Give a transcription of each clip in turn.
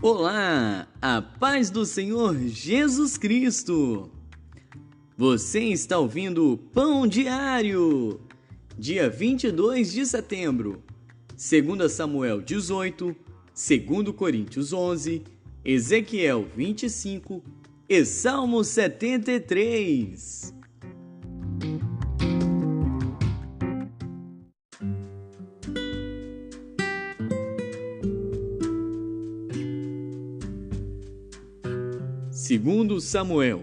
Olá, a paz do Senhor Jesus Cristo! Você está ouvindo o Pão Diário, dia 22 de setembro, 2 Samuel 18, 2 Coríntios 11, Ezequiel 25 e Salmo 73. Segundo Samuel.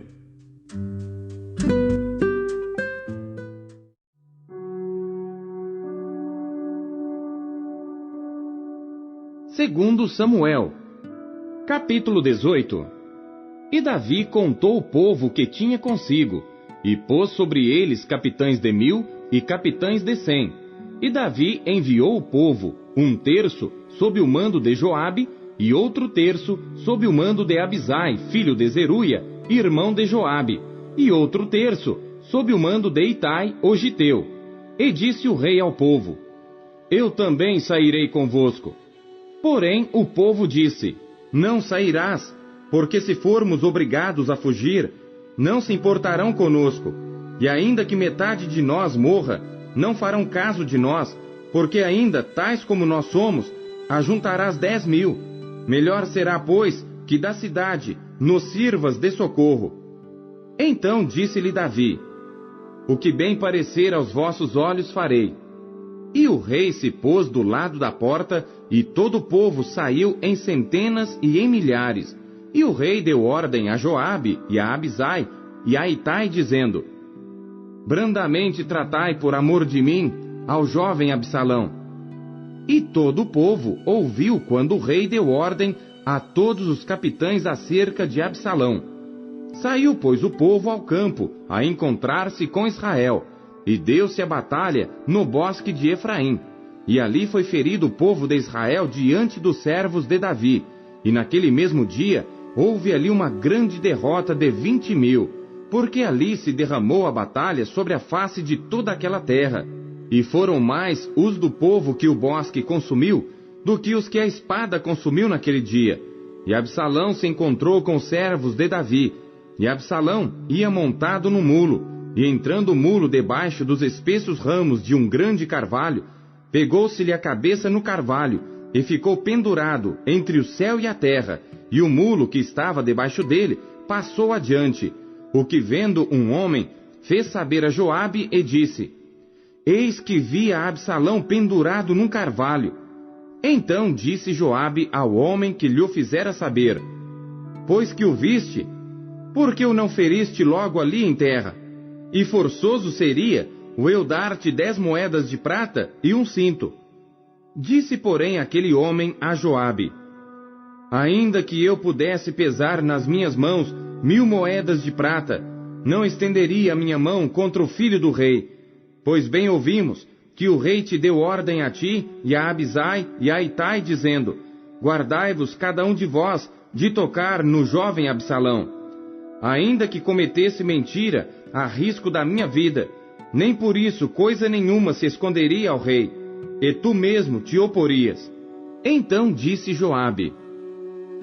Segundo Samuel, capítulo 18. E Davi contou o povo que tinha consigo, e pôs sobre eles capitães de 1000 e capitães de 100. E Davi enviou o povo, um terço sob o mando de Joabe, e outro terço sob o mando de Abisai, filho de Zeruia, irmão de Joabe, e outro terço sob o mando de Itai, o giteu. E disse o rei ao povo: Eu também sairei convosco. Porém o povo disse: Não sairás, porque se formos obrigados a fugir, não se importarão conosco, e ainda que metade de nós morra, não farão caso de nós, porque ainda, tais como nós somos, ajuntarás 10.000. Melhor será, pois, que da cidade nos sirvas de socorro. Então disse-lhe Davi: O que bem parecer aos vossos olhos farei. E o rei se pôs do lado da porta, e todo o povo saiu em centenas e em milhares. E o rei deu ordem a Joabe e a Abisai e a Itai, dizendo: Brandamente tratai por amor de mim ao jovem Absalão. E todo o povo ouviu quando o rei deu ordem a todos os capitães acerca de Absalão. Saiu, pois, o povo ao campo, a encontrar-se com Israel, e deu-se a batalha no bosque de Efraim. E ali foi ferido o povo de Israel diante dos servos de Davi. E naquele mesmo dia houve ali uma grande derrota de 20.000, porque ali se derramou a batalha sobre a face de toda aquela terra. E foram mais os do povo que o bosque consumiu, do que os que a espada consumiu naquele dia. E Absalão se encontrou com os servos de Davi. E Absalão ia montado no mulo, e entrando o mulo debaixo dos espessos ramos de um grande carvalho, pegou-se-lhe a cabeça no carvalho, e ficou pendurado entre o céu e a terra, e o mulo que estava debaixo dele passou adiante. O que vendo um homem, fez saber a Joabe e disse: Eis que vi a Absalão pendurado num carvalho. Então disse Joabe ao homem que lhe o fizera saber: Pois que o viste, por que o não feriste logo ali em terra? E forçoso seria o eu dar-te 10 moedas de prata e um cinto. Disse, porém, aquele homem a Joabe: Ainda que eu pudesse pesar nas minhas mãos 1000 moedas de prata, não estenderia a minha mão contra o filho do rei. Pois bem ouvimos que o rei te deu ordem a ti, e a Abisai, e a Itai, dizendo: Guardai-vos cada um de vós de tocar no jovem Absalão. Ainda que cometesse mentira, a risco da minha vida, nem por isso coisa nenhuma se esconderia ao rei, e tu mesmo te oporias. Então disse Joabe: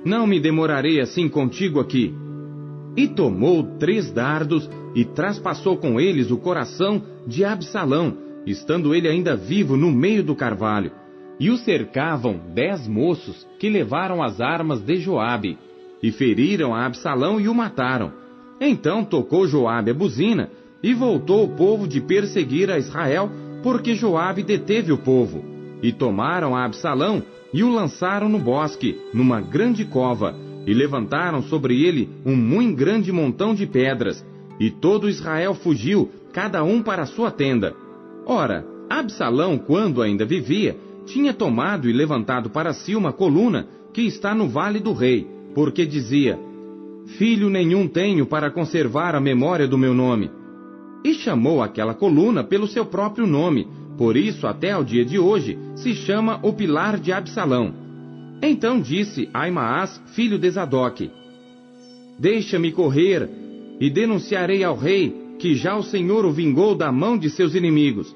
Não me demorarei assim contigo aqui. E tomou 3 dardos, e traspassou com eles o coração de Absalão, estando ele ainda vivo no meio do carvalho. E o cercavam 10 moços, que levaram as armas de Joabe, e feriram a Absalão e o mataram. Então tocou Joabe a buzina, e voltou o povo de perseguir a Israel, porque Joabe deteve o povo. E tomaram a Absalão, e o lançaram no bosque, numa grande cova, e levantaram sobre ele um muito grande montão de pedras. E todo Israel fugiu, cada um para a sua tenda. Ora, Absalão, quando ainda vivia, tinha tomado e levantado para si uma coluna que está no vale do rei, porque dizia: Filho nenhum tenho para conservar a memória do meu nome. E chamou aquela coluna pelo seu próprio nome, por isso até ao dia de hoje se chama o Pilar de Absalão. Então disse Aimaas, filho de Zadoque: Deixa-me correr, e denunciarei ao rei que já o Senhor o vingou da mão de seus inimigos.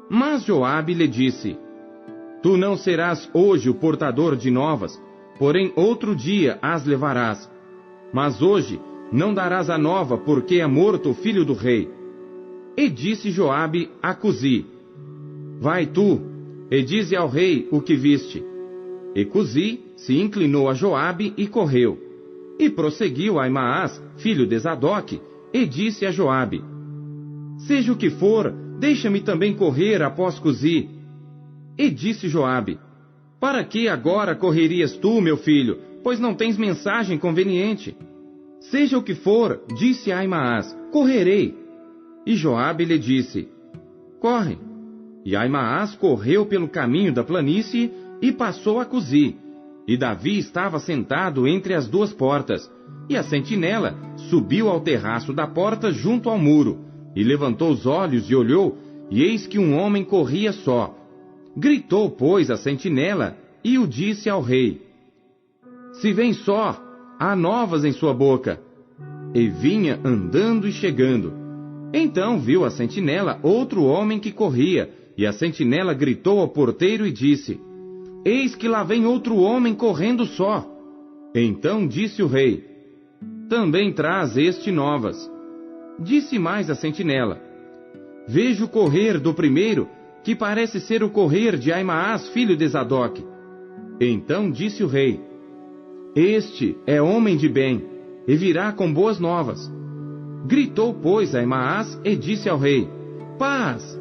Mas Joabe lhe disse: Tu não serás hoje o portador de novas, porém outro dia as levarás. Mas hoje não darás a nova, porque é morto o filho do rei. E disse Joabe a Cusi: Vai tu, e dize ao rei o que viste. E Cusi se inclinou a Joabe e correu. E prosseguiu Aimaas, filho de Zadoque, e disse a Joabe: Seja o que for, deixa-me também correr após Cusi. E disse Joabe: Para que agora correrias tu, meu filho, pois não tens mensagem conveniente? Seja o que for, disse Aimaas, correrei. E Joabe lhe disse: Corre. E Aimaas correu pelo caminho da planície e passou a Cusi. E Davi estava sentado entre as duas portas. E a sentinela subiu ao terraço da porta junto ao muro, e levantou os olhos e olhou, e eis que um homem corria só. Gritou, pois, a sentinela, e o disse ao rei: Se vem só, há novas em sua boca. E vinha andando e chegando. Então viu a sentinela outro homem que corria, e a sentinela gritou ao porteiro e disse: Eis que lá vem outro homem correndo só. Então disse o rei: Também traz este novas. Disse mais a sentinela: Vejo correr do primeiro, que parece ser o correr de Aimaas, filho de Zadoque. Então disse o rei: Este é homem de bem, e virá com boas novas. Gritou, pois, Aimaas e disse ao rei: Paz!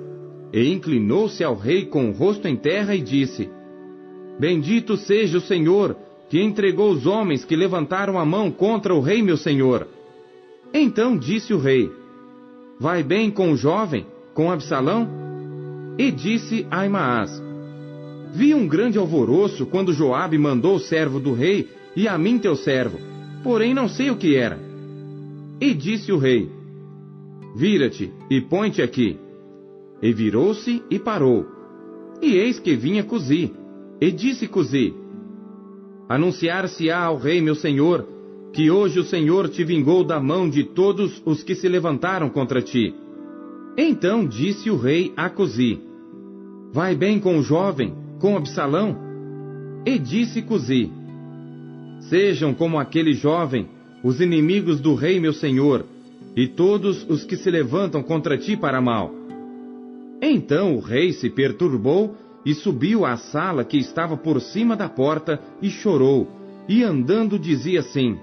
E inclinou-se ao rei com o rosto em terra e disse: Bendito seja o Senhor, que entregou os homens que levantaram a mão contra o rei meu senhor. Então disse o rei: Vai bem com o jovem, com Absalão? E disse Aimaas: Vi um grande alvoroço quando Joabe mandou o servo do rei e a mim teu servo, porém não sei o que era. E disse o rei: Vira-te e põe-te aqui. E virou-se e parou. E eis que vinha Cusi. E disse Cusi: Anunciar-se-á ao rei meu senhor, que hoje o Senhor te vingou da mão de todos os que se levantaram contra ti. Então disse o rei a Cusi: Vai bem com o jovem, com Absalão? E disse Cusi: Sejam como aquele jovem os inimigos do rei meu senhor, e todos os que se levantam contra ti para mal. Então o rei se perturbou e subiu à sala que estava por cima da porta e chorou, e andando dizia assim: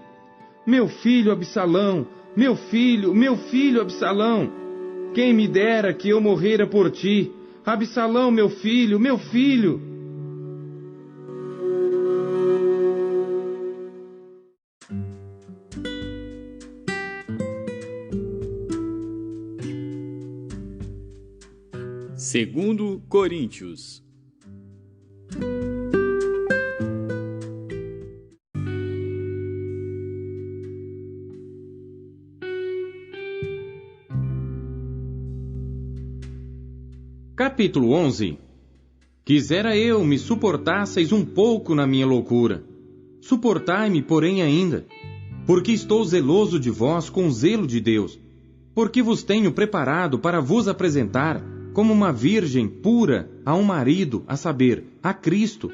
Meu filho Absalão, meu filho Absalão, quem me dera que eu morrera por ti, Absalão, meu filho, meu filho. Segundo Coríntios. Capítulo 11. Quisera eu me suportasseis um pouco na minha loucura. Suportai-me, porém, ainda, porque estou zeloso de vós com o zelo de Deus, porque vos tenho preparado para vos apresentar como uma virgem pura a um marido, a saber, a Cristo.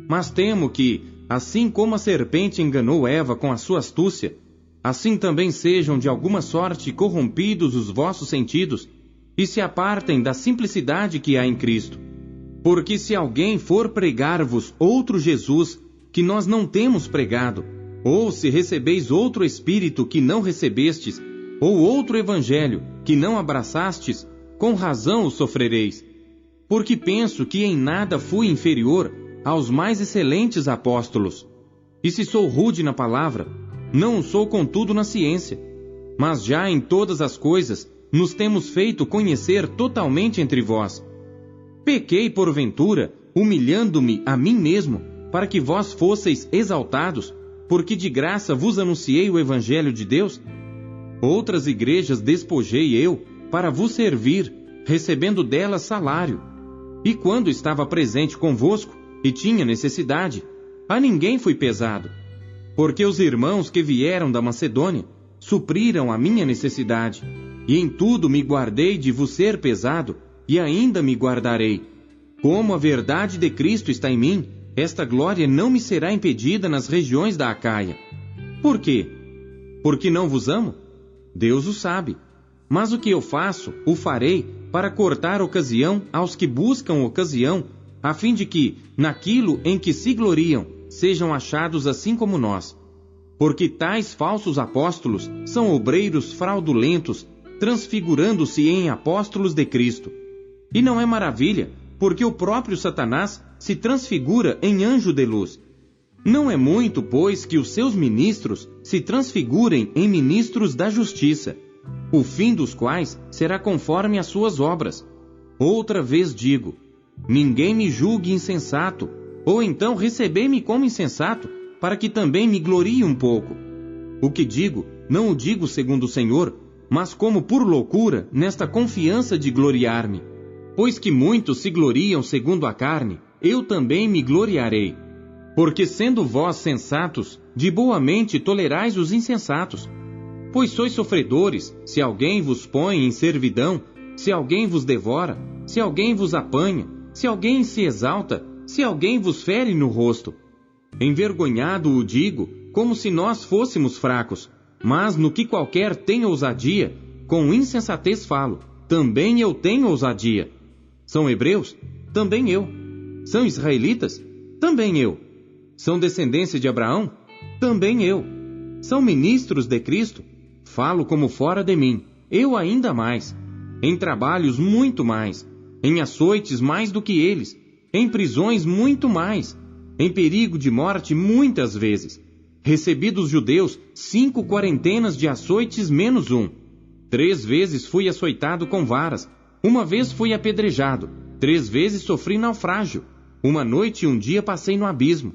Mas temo que, assim como a serpente enganou Eva com a sua astúcia, assim também sejam de alguma sorte corrompidos os vossos sentidos, e se apartem da simplicidade que há em Cristo. Porque se alguém for pregar-vos outro Jesus, que nós não temos pregado, ou se recebeis outro Espírito que não recebestes, ou outro Evangelho que não abraçastes, com razão o sofrereis. Porque penso que em nada fui inferior aos mais excelentes apóstolos. E se sou rude na palavra, não o sou contudo na ciência. Mas já em todas as coisas nos temos feito conhecer totalmente entre vós. Pequei porventura, humilhando-me a mim mesmo, para que vós fosseis exaltados, porque de graça vos anunciei o Evangelho de Deus? Outras igrejas despojei eu, para vos servir, recebendo delas salário. E quando estava presente convosco, e tinha necessidade, a ninguém fui pesado, porque os irmãos que vieram da Macedônia supriram a minha necessidade, e em tudo me guardei de vos ser pesado, e ainda me guardarei. Como a verdade de Cristo está em mim, esta glória não me será impedida nas regiões da Acaia. Por quê? Porque não vos amo? Deus o sabe. Mas o que eu faço, o farei para cortar ocasião aos que buscam ocasião, a fim de que, naquilo em que se gloriam, sejam achados assim como nós. Porque tais falsos apóstolos são obreiros fraudulentos, transfigurando-se em apóstolos de Cristo. E não é maravilha, porque o próprio Satanás se transfigura em anjo de luz. Não é muito, pois, que os seus ministros se transfigurem em ministros da justiça, o fim dos quais será conforme as suas obras. Outra vez digo, ninguém me julgue insensato, ou então recebei-me como insensato, para que também me glorie um pouco. O que digo, não o digo segundo o Senhor, mas como por loucura, nesta confiança de gloriar-me. Pois que muitos se gloriam segundo a carne, eu também me gloriarei. Porque sendo vós sensatos, de boa mente tolerais os insensatos. Pois sois sofredores, se alguém vos põe em servidão, se alguém vos devora, se alguém vos apanha, se alguém se exalta, se alguém vos fere no rosto. Envergonhado o digo, como se nós fôssemos fracos, mas no que qualquer tem ousadia, com insensatez falo, também eu tenho ousadia. São hebreus? Também eu. São israelitas? Também eu. São descendência de Abraão? Também eu. São ministros de Cristo? Falo como fora de mim, eu ainda mais. Em trabalhos muito mais, em açoites mais do que eles, em prisões muito mais, em perigo de morte muitas vezes. Recebi dos judeus 5 quarentenas de açoites menos 1. 3 vezes fui açoitado com varas, 1 vez fui apedrejado, 3 vezes sofri naufrágio, 1 noite e 1 dia passei no abismo.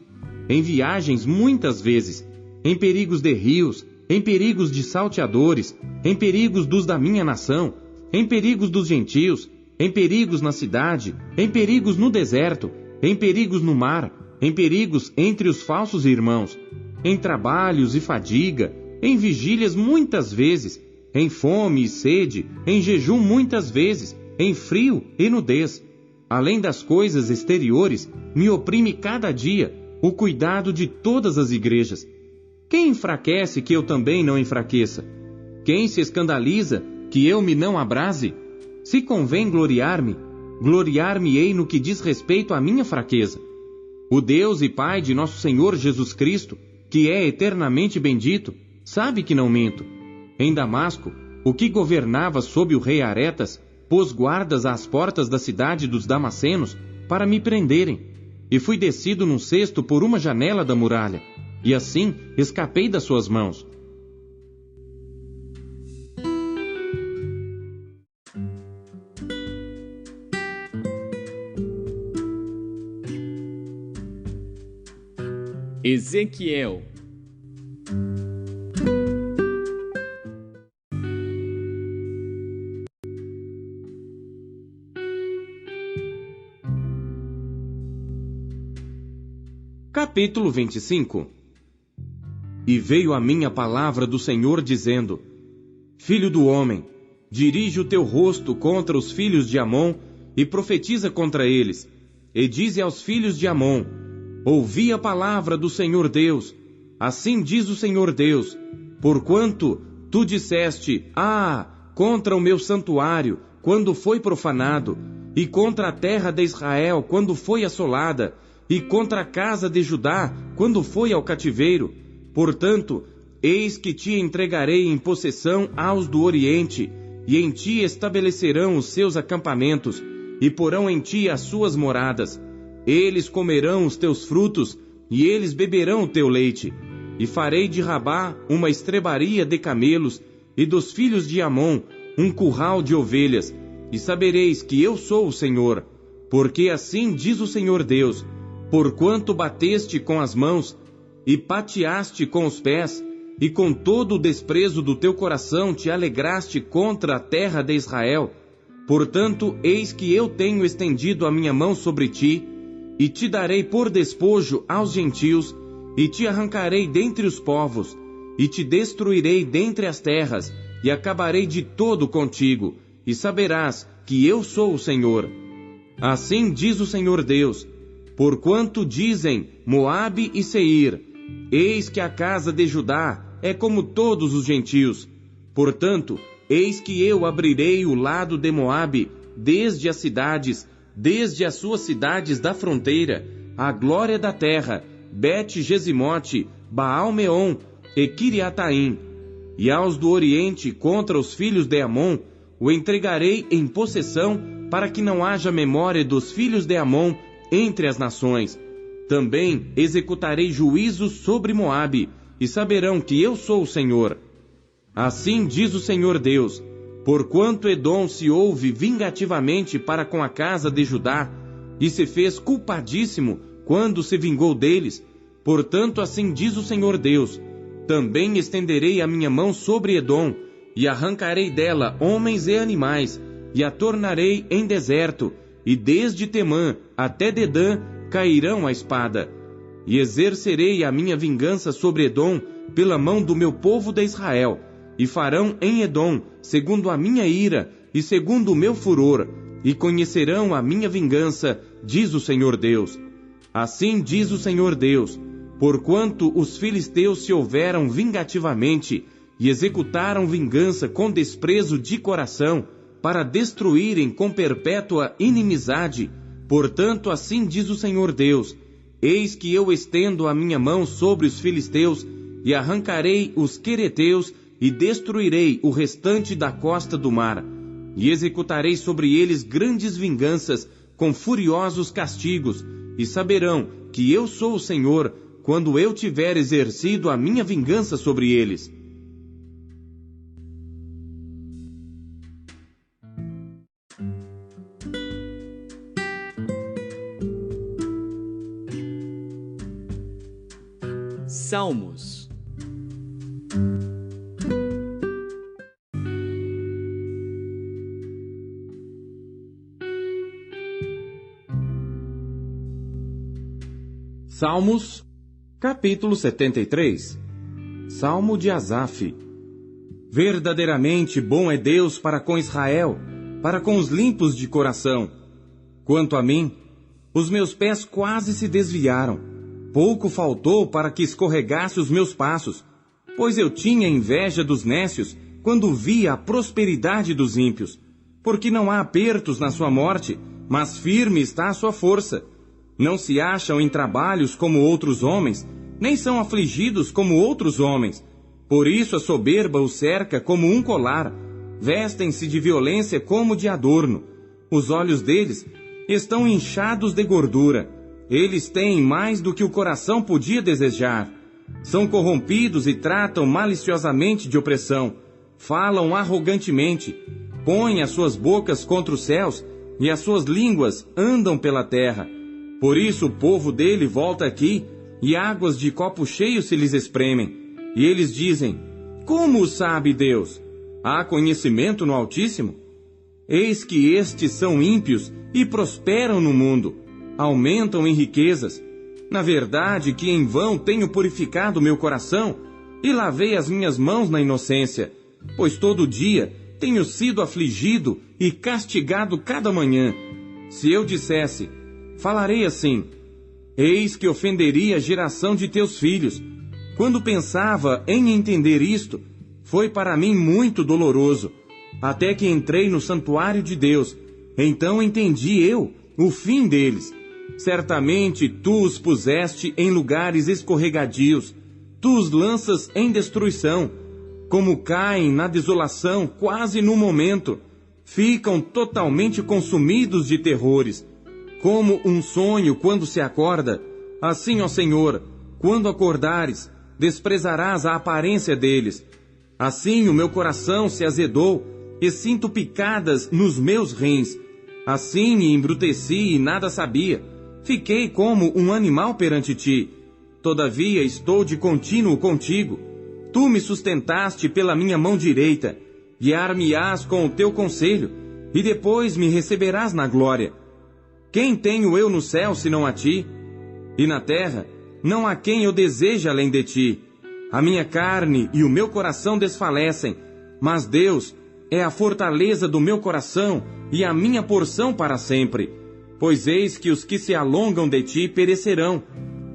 Em viagens muitas vezes, em perigos de rios, em perigos de salteadores, em perigos dos da minha nação, em perigos dos gentios, em perigos na cidade, em perigos no deserto, em perigos no mar, em perigos entre os falsos irmãos, em trabalhos e fadiga, em vigílias muitas vezes, em fome e sede, em jejum muitas vezes, em frio e nudez. Além das coisas exteriores, me oprime cada dia o cuidado de todas as igrejas. Quem enfraquece que eu também não enfraqueça? Quem se escandaliza que eu me não abrase? Se convém gloriar-me, gloriar-me-ei no que diz respeito à minha fraqueza. O Deus e Pai de nosso Senhor Jesus Cristo, que é eternamente bendito, sabe que não minto. Em Damasco, o que governava sob o rei Aretas, pôs guardas às portas da cidade dos Damascenos para me prenderem, e fui descido num cesto por uma janela da muralha, e assim escapei das suas mãos. Ezequiel. Capítulo 25. E veio a mim a palavra do Senhor dizendo: Filho do homem, dirige o teu rosto contra os filhos de Amon e profetiza contra eles, e dize aos filhos de Amon: Ouvi a palavra do Senhor Deus, assim diz o Senhor Deus, porquanto tu disseste: contra o meu santuário, quando foi profanado, e contra a terra de Israel, quando foi assolada, e contra a casa de Judá, quando foi ao cativeiro. Portanto, eis que te entregarei em possessão aos do Oriente, e em ti estabelecerão os seus acampamentos, e porão em ti as suas moradas. Eles comerão os teus frutos, e eles beberão o teu leite. E farei de Rabá uma estrebaria de camelos, e dos filhos de Amon um curral de ovelhas. E sabereis que eu sou o Senhor, porque assim diz o Senhor Deus: porquanto bateste com as mãos, e pateaste com os pés, e com todo o desprezo do teu coração te alegraste contra a terra de Israel, portanto, eis que eu tenho estendido a minha mão sobre ti, e te darei por despojo aos gentios, e te arrancarei dentre os povos, e te destruirei dentre as terras, e acabarei de todo contigo, e saberás que eu sou o Senhor. Assim diz o Senhor Deus: Porquanto dizem Moabe e Seir: eis que a casa de Judá é como todos os gentios. Portanto, eis que eu abrirei o lado de Moabe, desde as cidades, desde as suas cidades da fronteira, a glória da terra, Bet-Jesimote, Baal-Meon e Kiriataim. E aos do oriente contra os filhos de Amon, o entregarei em possessão, para que não haja memória dos filhos de Amon entre as nações. Também executarei juízos sobre Moabe, e saberão que eu sou o Senhor. Assim diz o Senhor Deus: porquanto Edom se houve vingativamente para com a casa de Judá, e se fez culpadíssimo quando se vingou deles, portanto assim diz o Senhor Deus: também estenderei a minha mão sobre Edom, e arrancarei dela homens e animais, e a tornarei em deserto, e desde Temã até Dedã cairão a espada. E exercerei a minha vingança sobre Edom pela mão do meu povo de Israel, e farão em Edom segundo a minha ira e segundo o meu furor, e conhecerão a minha vingança, diz o Senhor Deus. Assim diz o Senhor Deus: porquanto os filisteus se houveram vingativamente, e executaram vingança com desprezo de coração, para destruírem com perpétua inimizade, portanto assim diz o Senhor Deus: eis que eu estendo a minha mão sobre os filisteus, e arrancarei os quereteus, e destruirei o restante da costa do mar, e executarei sobre eles grandes vinganças, com furiosos castigos, e saberão que eu sou o Senhor, quando eu tiver exercido a minha vingança sobre eles. Salmos. Salmos, capítulo 73. Salmo de Asaf. Verdadeiramente bom é Deus para com Israel, para com os limpos de coração. Quanto a mim, os meus pés quase se desviaram. Pouco faltou para que escorregasse os meus passos, pois eu tinha inveja dos nécios quando via a prosperidade dos ímpios, porque não há apertos na sua morte, mas firme está a sua força. Não se acham em trabalhos como outros homens, nem são afligidos como outros homens. Por isso a soberba os cerca como um colar, vestem-se de violência como de adorno. Os olhos deles estão inchados de gordura. Eles têm mais do que o coração podia desejar. São corrompidos e tratam maliciosamente de opressão. Falam arrogantemente. Põem as suas bocas contra os céus e as suas línguas andam pela terra. Por isso o povo dele volta aqui e águas de copo cheio se lhes espremem. E eles dizem: como o sabe Deus? Há conhecimento no Altíssimo? Eis que estes são ímpios e prosperam no mundo. Aumentam em riquezas. Na verdade que em vão tenho purificado meu coração e lavei as minhas mãos na inocência, pois todo dia tenho sido afligido e castigado cada manhã. Se eu dissesse: falarei assim, eis que ofenderia a geração de teus filhos. Quando pensava em entender isto, foi para mim muito doloroso, até que entrei no santuário de Deus. Então entendi eu o fim deles. Certamente tu os puseste em lugares escorregadios, tu os lanças em destruição, como caem na desolação quase no momento, ficam totalmente consumidos de terrores, como um sonho quando se acorda. Assim, ó Senhor, quando acordares, desprezarás a aparência deles. Assim o meu coração se azedou, e sinto picadas nos meus rins. Assim me embruteci e nada sabia. Fiquei como um animal perante ti. Todavia estou de contínuo contigo. Tu me sustentaste pela minha mão direita. Guiar-me-ás com o teu conselho, e depois me receberás na glória. Quem tenho eu no céu senão a ti? E na terra não há quem eu deseje além de ti. A minha carne e o meu coração desfalecem, mas Deus é a fortaleza do meu coração e a minha porção para sempre. Pois eis que os que se alongam de ti perecerão.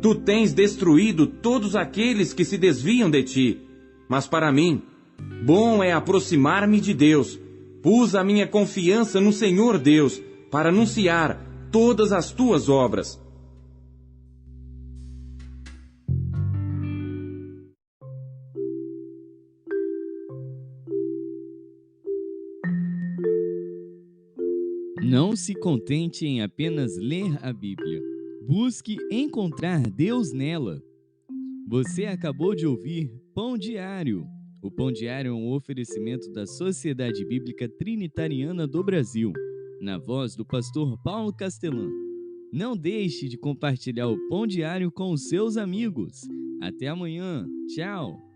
Tu tens destruído todos aqueles que se desviam de ti. Mas para mim, bom é aproximar-me de Deus. Pus a minha confiança no Senhor Deus, para anunciar todas as tuas obras. Não se contente em apenas ler a Bíblia. Busque encontrar Deus nela. Você acabou de ouvir Pão Diário. O Pão Diário é um oferecimento da Sociedade Bíblica Trinitariana do Brasil, na voz do pastor Paulo Castelã. Não deixe de compartilhar o Pão Diário com os seus amigos. Até amanhã. Tchau.